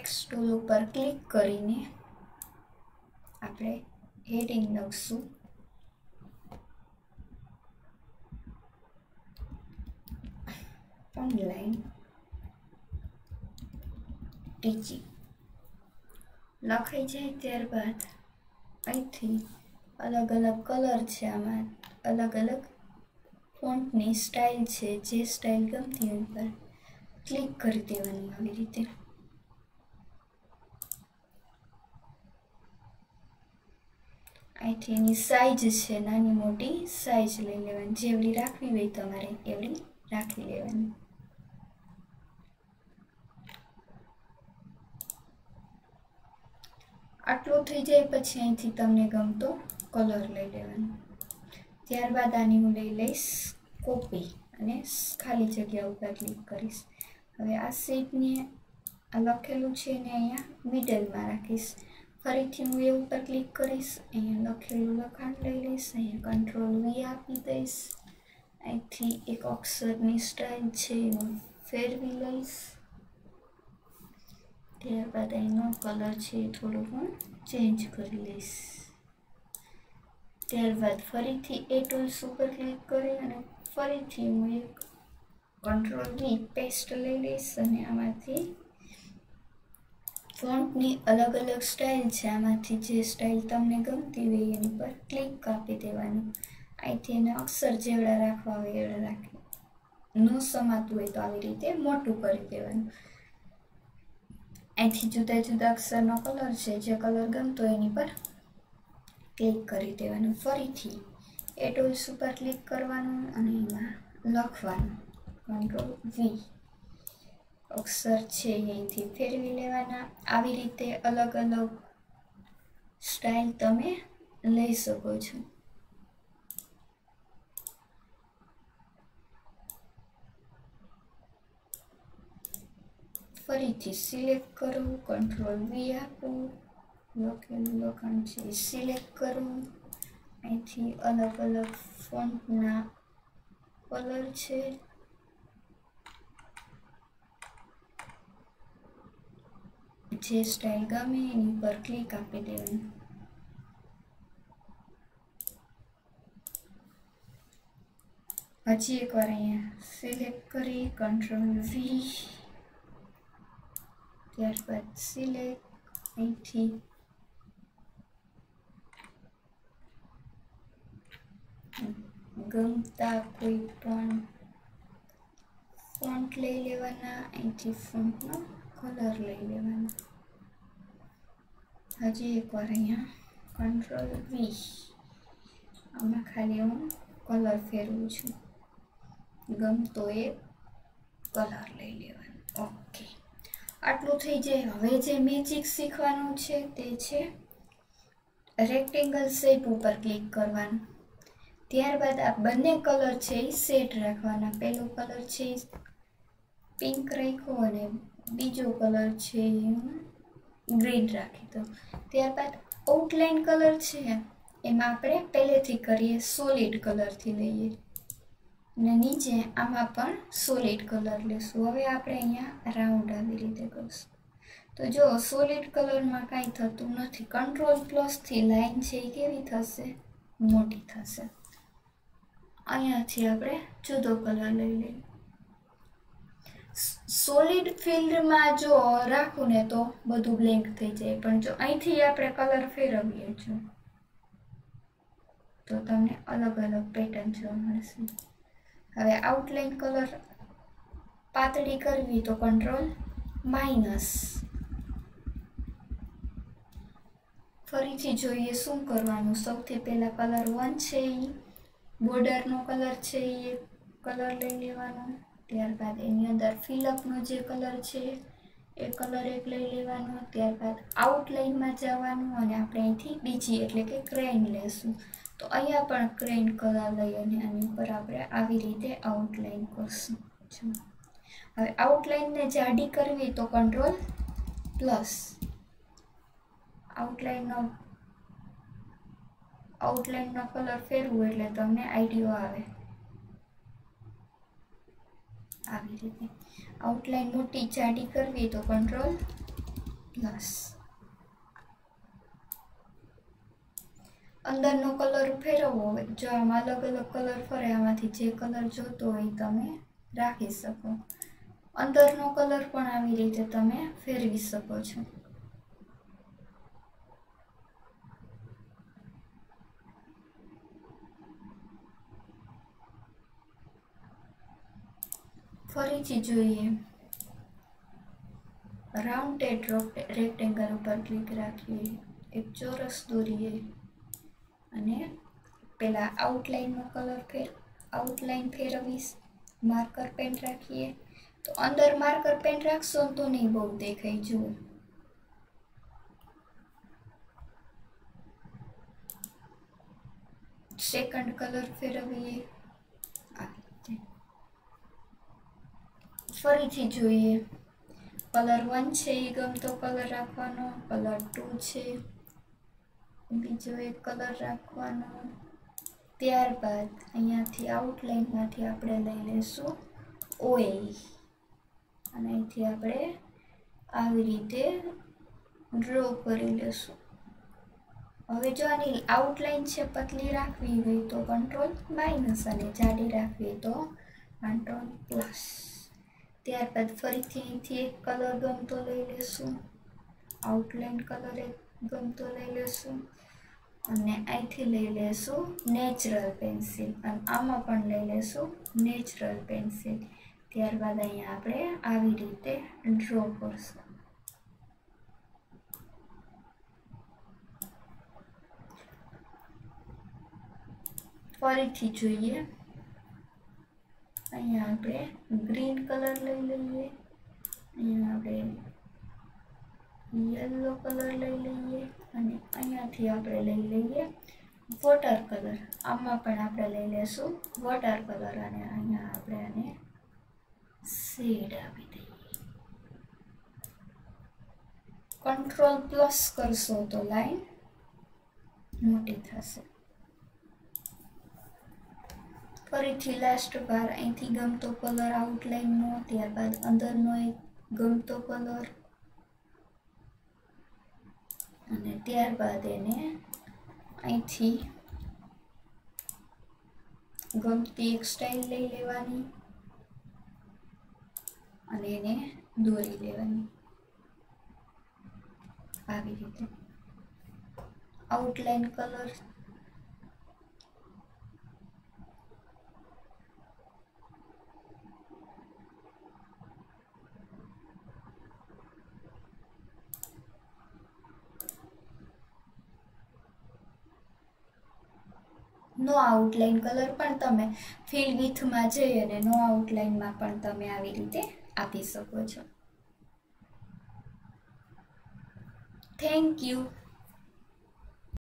Text tool ઉપર click કરીને આપણે હેડિંગ લખશું ઓનલાઈન ટીચિંગ લખાઈ જાય ત્યારબાદ અહીંથી અલગ અલગ કલર છે, આમાં અલગ અલગ ફોન્ટની સ્ટાઇલ છે, જે સ્ટાઇલ ગમતી હોય પર ક્લિક કરી દેવાનું આવી રીતે. અહીંથી એની સાઈઝ છે, નાની મોટી સાઈઝ લઈ લેવાની, જેવડી રાખવી હોય તમારે એવડી રાખી લેવાની. આટલું થઈ જાય પછી અહીંથી તમને ગમતો કલર લઈ લેવાનો. ત્યારબાદ આની હું લઈ લઈશ કોપી અને ખાલી જગ્યા ઉપર ક્લિક કરીશ. હવે આ શેપને આ લખેલું છે ને અહીંયા મિડલમાં રાખીશ. ફરીથી હું એ ઉપર ક્લિક કરીશ, અહીંયા લખેલું લખાણ લઈ લઈશ, અહીંયા કંટ્રોલ વી આપી દઈશ. અહીંથી એક અક્ષરની સ્ટાઇલ છે હું ફેરવી લઈશ. ત્યારબાદ અહીંનો કલર છે થોડો હું ચેન્જ કરી લઈશ. ત્યારબાદ ફરીથી એ ટૂલ્સ ઉપર ક્લિક કરી અને ફરીથી હું એક કંટ્રોલ વી પેસ્ટ લઈ લઈશ અને આમાંથી ફોન્ટની અલગ અલગ સ્ટાઇલ છે, આમાંથી જે સ્ટાઇલ તમને ગમતી હોય એની પર ક્લિક આપી દેવાનું. અહીંથી એને અક્ષર જેવડા રાખવા હોય એવડા રાખી, ન સમાતું હોય તો આવી રીતે મોટું કરી દેવાનું. અહીંથી જુદા જુદા અક્ષરનો કલર છે, જે કલર ગમતો એની પર ક્લિક કરી દેવાનું. ફરીથી એ ટૂલ્સ ઉપર ક્લિક કરવાનું અને એમાં લખવાનું કંટ્રોલ વી. અક્ષર છે અહીંથી ફેરવી લેવાના. આવી રીતે અલગ અલગ સ્ટાઇલ તમે લઈ શકો છો. ફરીથી સિલેક્ટ કરું, કંટ્રોલ વી આપું, લખેલું લખાણ છે સિલેક્ટ કરું. અહીંથી અલગ અલગ ફોન્ટના કલર છે, જે સ્ટાઇલ ગમે એની પર ક્લિક આપી દેવાનું. હજી એકવાર અહીંયા સિલેક્ટ કરી કંટ્રોલ વી, ત્યારબાદ સિલેક્ટ. અહીંથી ગમતા કોઈ પણ ફોન્ટ લઈ લેવાના. અહીંથી ફોન્ટનો કલર લઈ લેવાનો. હજી એકવાર અહીંયા કંટ્રોલ વી, આમાં ખાલી હું કલર ફેરવું છું, ગમતો એ કલર લઈ લેવાનો. ઓકે, આટલું થઈ જાય. હવે જે મેજિક શીખવાનું છે તે છે રેક્ટેંગલ શેપ ઉપર ક્લિક કરવાનું. ત્યારબાદ આ બંને કલર છે એ સેટ રાખવાના. પહેલો કલર છે પિંક રાખ્યો અને બીજો કલર છે ગ્રીન રાખી દો. ત્યારબાદ આઉટલાઇન કલર છે એમાં આપણે પહેલેથી કરીએ સોલિડ કલરથી લઈએ અને નીચે આમાં પણ સોલિડ કલર લેશું. હવે આપણે અહીંયા રાઉન્ડ આવી રીતે કરશું. તો જો સોલિડ કલરમાં કાંઈ થતું નથી. કંટ્રોલ પ્લસથી લાઈન છે એ કેવી થશે? મોટી થશે. અહીંયાથી આપણે જુદો કલર લઈ લઈએ. સોલિડ ફિલ્ડમાં જો રાખું ને તો બધું બ્લેન્ક થઈ જાય, પણ જો અહીંથી આપણે કલર ફેરવીએ છું તો તમને અલગ અલગ પેટર્ન જોવા મળશે. હવે આઉટલાઇન કલર પાતળી કરવી તો કંટ્રોલ માઇનસ. ફરીથી જોઈએ શું કરવાનું. સૌથી પહેલા કલર 1 છે એ બોર્ડરનો કલર છે એ કલર લઈ લેવાનો. ત્યારબાદ એની અંદર ફિલઅપનો જે કલર છે એ કલર એક લઈ લેવાનો. ત્યારબાદ આઉટલાઇનમાં જવાનું અને આપણે અહીંથી બીજી એટલે કે ક્રેન લેશું. તો અહીંયા પણ ક્રેન કલર લઈ અને આની ઉપર આપણે આવી રીતે આઉટલાઇન કરશું. હવે આઉટલાઇનને જાડી કરવી તો કંટ્રોલ પ્લસ. આઉટલાઇનનો કલર ફેરવું એટલે તમને આઈડિયો આવે. આવી રીતે આઉટલાઇન મોટી જાડી કરવી તો કંટ્રોલ પ્લસ. અંદરનો કલર ફેરવવો હોય, જો આમાં અલગ અલગ કલર ફરે, આમાંથી જે કલર જોતો હોય તમે રાખી શકો. અંદરનો કલર પણ આવી રીતે તમે ફેરવી શકો છો. ફરીથી જોઈએ, રાઉન્ડેડ રેક્ટેંગલ ઉપર ક્લિક રાખીએ, એક ચોરસ દોરીએ અને પેલા આઉટલાઈન ફેરવીશ. માર્કર પેન રાખીએ, તો અંદર માર્કર પેન રાખશો તો નહીં બહુ દેખાય. જુઓ, સેકન્ડ કલર ફેરવીએ. ફરીથી જોઈએ, કલર 1 છે એ ગમતો કલર રાખવાનો, કલર 2 છે બીજો એક કલર રાખવાનો. ત્યારબાદ અહીંયાથી આઉટલાઈનમાંથી આપણે લઈ લઈશું ઓઇલ અને અહીંથી આપણે આવી રીતે ડ્રો કરી લેશું. હવે જો આની આઉટલાઈન છે પતલી રાખવી હોય તો કંટ્રોલ માઇનસ અને જાડી રાખવી તો કંટ્રોલ પ્લસ. ત્યારબાદ ફરીથી અહીંથી એક કલર ગમતો લઈ લેશું, આઉટલાઈન કલર એક ગમતો લઈ લેશું અને અહીંથી લઈ લેશું નેચરલ પેન્સિલ અને આમાં પણ લઈ લેશું નેચરલ પેન્સિલ. ત્યારબાદ અહીંયા આપણે આવી રીતે ડ્રો કરશું. ફરીથી જોઈએ, અહીંયા આપણે ગ્રીન કલર લઈ લઈએ, અહીંયા આપણે યલો કલર લઈ લઈએ અને અહીંયાથી આપણે લઈ લઈએ વોટર કલર. આમાં પણ આપણે લઈ લેશું વોટર કલર અને અહીંયા આપણે આને શેડ આપી દઈએ. કંટ્રોલ પ્લસ કરશો તો લાઈન મોટી થશે. ફરીથી લાસ્ટ વાર અહીંથી ગમતો કલર આઉટલાઈનનો, ત્યારબાદ અંદરનો એક ગમતો કલર અને ત્યારબાદ એને અહીંથી ગમતી એક સ્ટાઇલ લઈ લેવાની અને એને દોરી લેવાની આવી રીતે. આઉટલાઈન કલર નો આઉટલાઈન કલર પણ તમે ફિલ વિથમાં જઈ અને નો આઉટલાઈનમાં પણ તમે આવી રીતે આપી શકો છો. Thank you.